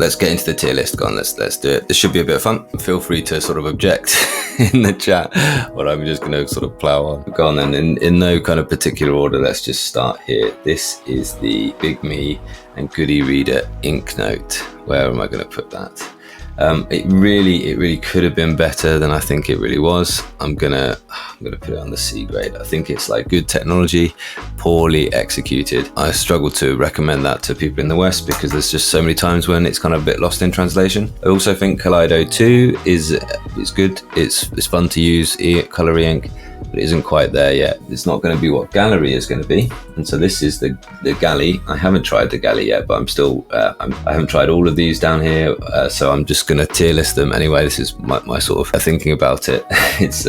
let's get into the tier list. Go on, let's do it. This should be a bit of fun. Feel free to sort of object in the chat, but I'm just going to sort of plow on. Go on then, in no kind of particular order, let's just start here. This is the Big Me and Goody Reader Ink Note. Where am I going to put that? It really could have been better than I think it really was. I'm gonna put it on the C grade. I think it's like good technology, poorly executed. I struggle to recommend that to people in the West because there's just so many times when it's kind of a bit lost in translation. I also think Kaleido 2 is good. It's fun to use, color e-ink, but it isn't quite there yet. It's not going to be what Gallery is going to be. And so this is the Galley. I haven't tried the Galley yet, but I'm still, I haven't tried all of these down here. So I'm just going to tier list them anyway. This is my sort of thinking about it. It's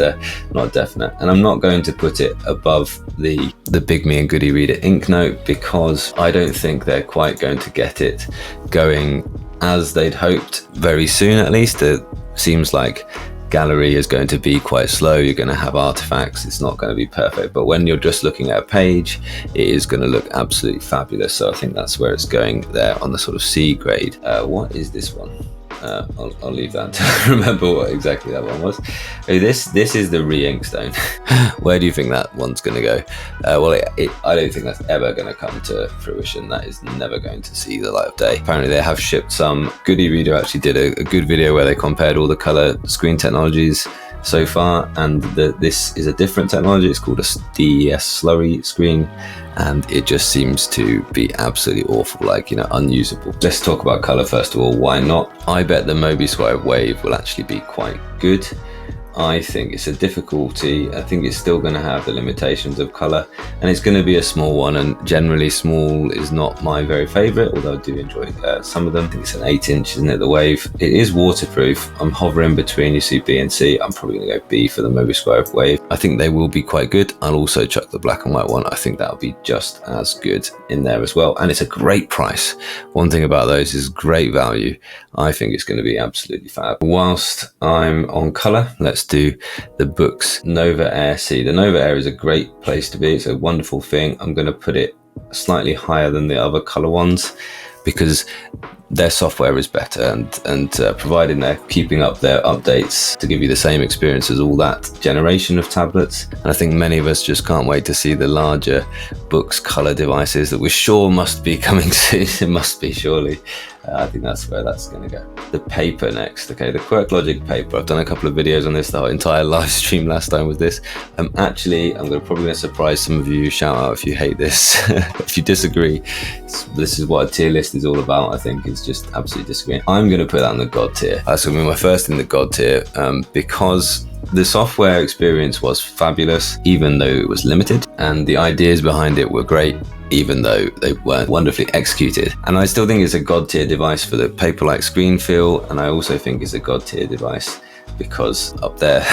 not definite. And I'm not going to put it above the Big Me and Goody Reader Ink Note because I don't think they're quite going to get it going as they'd hoped very soon, at least. It seems like Gallery is going to be quite slow. You're going to have artifacts. It's not going to be perfect, but when you're just looking at a page, it is going to look absolutely fabulous. So I think that's where it's going there on the sort of C grade. What is this one? I'll leave that to remember what exactly that one was. Oh, this is the re-ink stone. Where do you think that one's going to go? Well, I don't think that's ever going to come to fruition. That is never going to see the light of day. Apparently they have shipped some. Goody Reader actually did a good video where they compared all the color screen technologies so far, and this is a different technology. It's called a DES slurry screen, and it just seems to be absolutely awful, like, you know, unusable. Let's talk about color first of all. Why not? I bet the Mobi Scribe Wave will actually be quite good. I think it's a difficulty. I think it's still going to have the limitations of color, and it's going to be a small one, and generally small is not my very favorite, although I do enjoy some of them. I think it's an 8-inch, isn't it, the Wave? It is waterproof. I'm hovering between, you see, B and C. I'm probably going to go B for the Mobi Scribe Wave. I think they will be quite good. I'll also chuck the black and white one. I think that'll be just as good in there as well, and it's a great price. One thing about those is great value. I think it's going to be absolutely fab. Whilst I'm on color, let's do the Boox Nova Air C. The Nova Air is a great place to be. It's a wonderful thing. I'm going to put it slightly higher than the other color ones because their software is better, and providing they're keeping up their updates to give you the same experience as all that generation of tablets. And I think many of us just can't wait to see the larger Boox color devices that we're sure must be coming soon. It must be, surely. I think that's where that's going to go. The paper next. Okay, the Quirklogic paper. I've done a couple of videos on this. The entire live stream last time was this. I'm probably going to surprise some of you. Shout out if you hate this. If you disagree, this is what a tier list is all about. I think it's just absolutely disagreeing. I'm going to put that in the God tier. That's going to be my first in the God tier because the software experience was fabulous, even though it was limited, and the ideas behind it were great, even though they weren't wonderfully executed. And I still think it's a God tier device for the paper-like screen feel, and I also think it's a God tier device because up there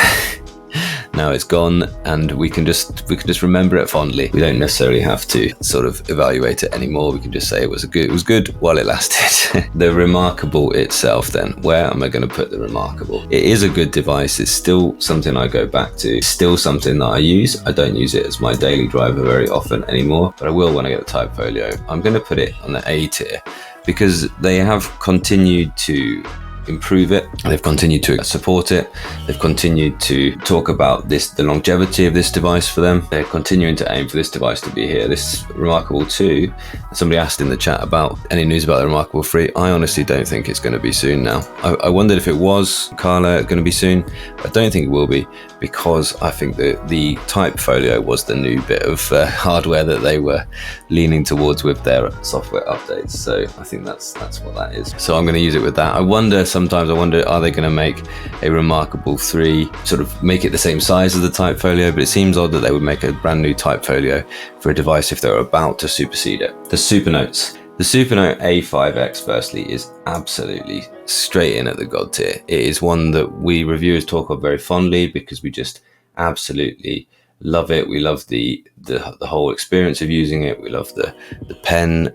now it's gone, and we can just remember it fondly. We don't necessarily have to sort of evaluate it anymore. We can just say it was good while it lasted. The Remarkable itself then, where am I going to put the Remarkable? It is a good device. It's still something I go back to. It's still something that I use. I don't use it as my daily driver very often anymore, but I will when I get the Type Folio. I'm going to put it on the A tier because they have continued to improve it. They've continued to support it. They've continued to talk about the longevity of this device for them. They're continuing to aim for this device to be here. This Remarkable 2, somebody asked in the chat about any news about the Remarkable 3. I honestly don't think it's going to be soon now. I wondered if it was, Carla, going to be soon. I don't think it will be because I think that the Type Folio was the new bit of hardware that they were leaning towards with their software updates. So I think that's what that is. So I'm going to use it with that. Sometimes I wonder, are they going to make a Remarkable 3, sort of make it the same size as the Type Folio? But it seems odd that they would make a brand new Type Folio for a device if they're about to supersede it. The Supernotes. The Supernote A5X firstly is absolutely straight in at the God tier. It is one that we reviewers talk of very fondly because we just absolutely love it. We love the whole experience of using it. We love the pen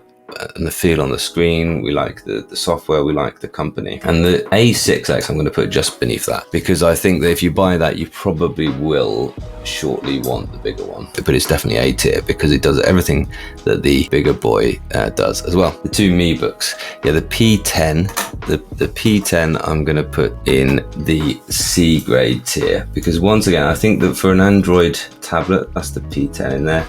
and the feel on the screen. We like the software. We like the company. And the A6X, I'm going to put just beneath that, because I think that if you buy that, you probably will shortly want the bigger one. But it's definitely A tier because it does everything that the bigger boy does as well. The two Me books. Yeah, the P10. The P10 I'm going to put in the C grade tier, because once again, I think that for an Android tablet, that's the P10 in there.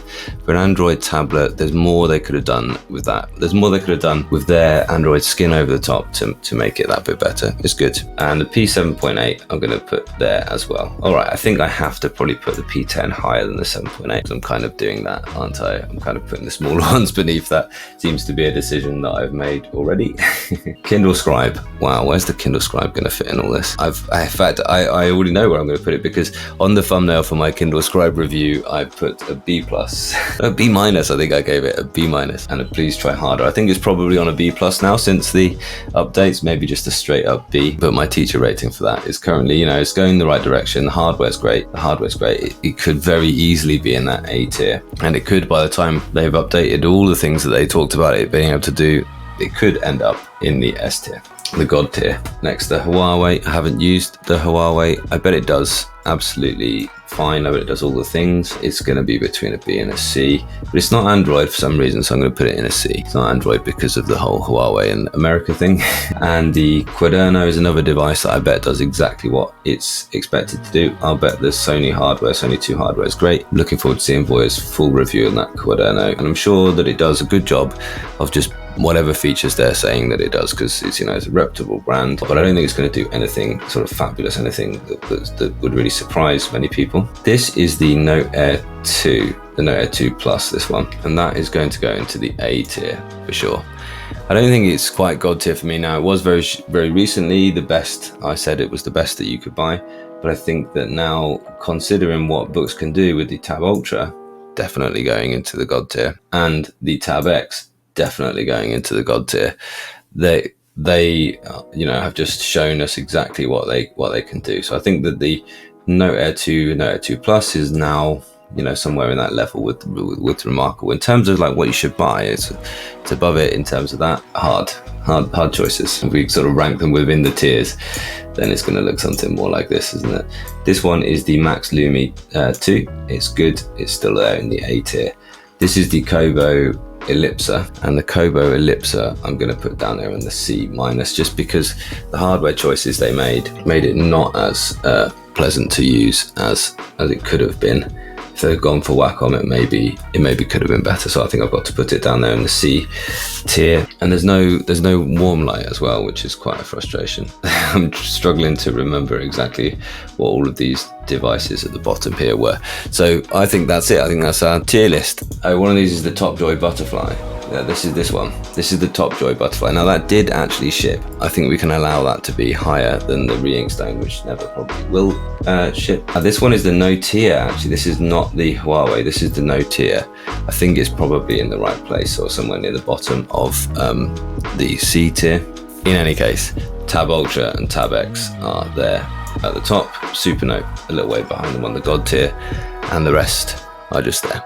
For an Android tablet, there's more they could have done with that. There's more they could have done with their Android skin over the top to make it that bit better. It's good. And the P7.8 I'm going to put there as well. All right, I think I have to probably put the P10 higher than the 7.8. I'm kind of doing that, aren't I? I'm kind of putting the smaller ones beneath that. Seems to be a decision that I've made already. Kindle Scribe. Wow, where's the Kindle Scribe going to fit in all this? In fact, I already know where I'm going to put it, because on the thumbnail for my Kindle Scribe review, I put a B+. A B-, I think I gave it a B-, and a please try harder. I think it's probably on a B+ now since the updates, maybe just a straight up B. But my teacher rating for that is currently, you know, it's going the right direction. The hardware's great. It could very easily be in that A tier. And it could, by the time they've updated all the things that they talked about it being able to do, it could end up in the S tier, the God tier. Next, the Huawei. I haven't used the Huawei. I bet it does absolutely fine. I bet it does all the things. It's going to be between a B and a C, but it's not Android for some reason, so I'm going to put it in a C. It's not Android because of the whole Huawei and America thing. And the Quaderno is another device that I bet does exactly what it's expected to do. I'll bet the Sony 2 hardware is great. I'm looking forward to seeing Voya's full review on that Quaderno, and I'm sure that it does a good job of just whatever features they're saying that it does, because it's, you know, it's a reputable brand. But I don't think it's going to do anything sort of fabulous, anything that would really surprise many people. This is the Note Air 2, the Note Air 2 Plus, this one, and that is going to go into the A tier for sure. I don't think it's quite God tier for me now. It was very recently the best. I said it was the best that you could buy, but I think that now, considering what Boox can do with the Tab Ultra, definitely going into the God tier, and the Tab X definitely going into the God tier. They you know, have just shown us exactly what they can do. So I think that the Note Air 2, Note Air 2 Plus is now, you know, somewhere in that level with remarkable. In terms of like what you should buy, it's above it in terms of that. Hard choices. If we sort of rank them within the tiers, then it's going to look something more like this, isn't it? This one is the Max Lumi 2. It's good. It's still there in the A tier. This is the Kobo Ellipser, and the Kobo Ellipser I'm going to put down there in the C-, just because the hardware choices they made it not as pleasant to use as it could have been. If they'd gone for Wacom, it maybe could have been better. So I think I've got to put it down there in the C tier. And there's no warm light as well, which is quite a frustration. I'm struggling to remember exactly what all of these devices at the bottom here were. So I think that's it. I think that's our tier list. One of these is the Top Joy Butterfly. Yeah, this is this one. This is the Top Joy Butterfly. Now that did actually ship. I think we can allow that to be higher than the Re-Ink Stone, which never probably will ship. This one is the No Tier. Actually, this is not the Huawei. This is the No Tier. I think it's probably in the right place or somewhere near the bottom of the C tier. In any case, Tab Ultra and Tab X are there at the top. Supernote a little way behind them on the God tier, and the rest are just there.